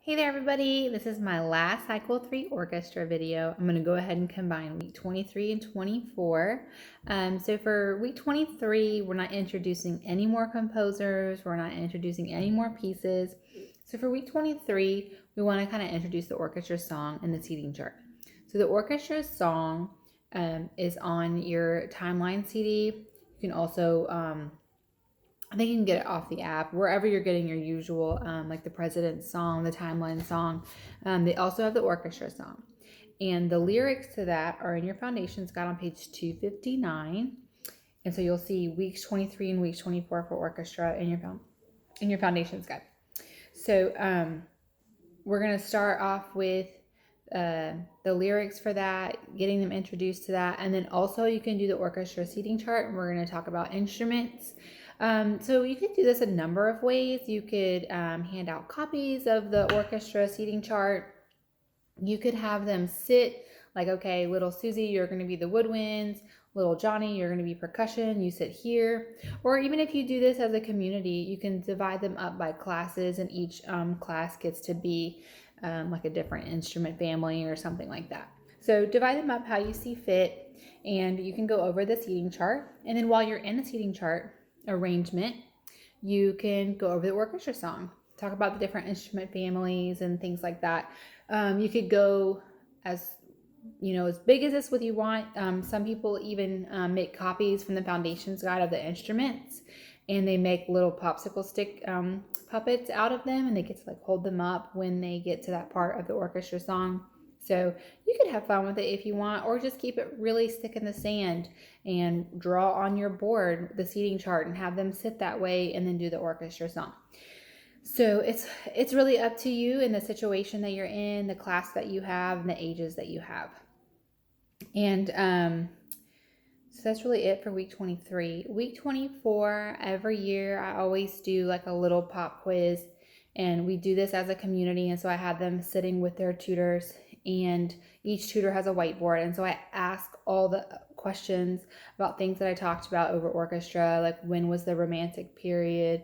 Hey there everybody, this is my last Cycle 3 orchestra video. I'm going to go ahead and combine week 23 and 24. So for week 23, we're not introducing any more composers, we're not introducing any more pieces. So for week 23, we want to kind of introduce the orchestra song and the seating chart. So the orchestra song is on your timeline CD. You can also I think you can get it off the app, wherever you're getting your usual, like the President's song, the Timeline song. They also have the orchestra song. And the lyrics to that are in your Foundations Guide on page 259. And so you'll see weeks 23 and weeks 24 for orchestra in your Foundations Guide. So we're going to start off with the lyrics for that, getting them introduced to that. And then also you can do the orchestra seating chart. And we're going to talk about instruments. So you could do this a number of ways. You could hand out copies of the orchestra seating chart. You could have them sit like, okay, little Susie, you're going to be the woodwinds. Little Johnny, you're going to be percussion. You sit here. Or even if you do this as a community, you can divide them up by classes, and each class gets to be like a different instrument family or something like that. So divide them up how you see fit, and you can go over the seating chart. And then while you're in the seating chart arrangement, you can go over the orchestra song, talk about the different instrument families and things like that. You could go as big as this what you want. Some people even make copies from the Foundations Guide of the instruments, and they make little popsicle stick puppets out of them, and they get to like hold them up when they get to that part of the orchestra song. So you could have fun with it if you want, or just keep it really stick in the sand and draw on your board the seating chart and have them sit that way and then do the orchestra song. So it's really up to you in the situation that you're in, the class that you have, and the ages that you have. And so that's really it for week 23. Week 24, every year I always do like a little pop quiz, and we do this as a community. And so I have them sitting with their tutors, and each tutor has a whiteboard. And so I ask all the questions about things that I talked about over orchestra, like when was the Romantic period,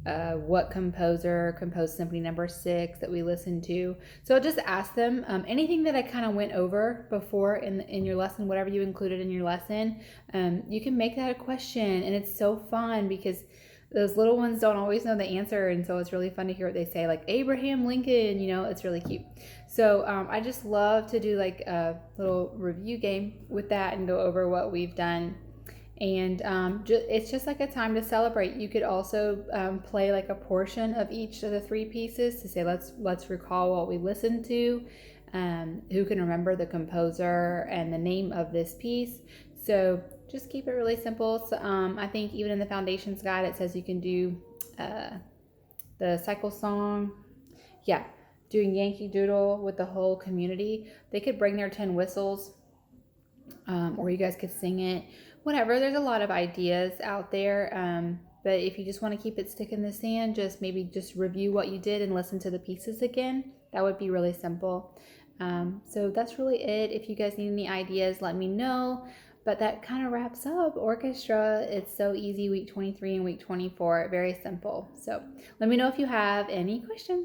what composer composed Symphony Number 6 that we listened to. So I'll just ask them anything that I kind of went over before in your lesson, whatever you included in your lesson. You can make that a question, and it's so fun because those little ones don't always know the answer, and so it's really fun to hear what they say, like Abraham Lincoln. It's really cute. So I just love to do like a little review game with that and go over what we've done. And it's just like a time to celebrate. You could also play like a portion of each of the three pieces to say, let's recall what we listened to, who can remember the composer and the name of this piece. So just keep it really simple. So I think even in the Foundations Guide it says you can do the cycle song. Yeah, doing Yankee Doodle with the whole community. They could bring their tin whistles, or you guys could sing it. Whatever, there's a lot of ideas out there, but if you just want to keep it stick in the sand, just review what you did and listen to the pieces again. That would be really simple. So that's really it. If you guys need any ideas, let me know. But that kind of wraps up orchestra. It's so easy, week 23 and week 24, very simple. So let me know if you have any questions.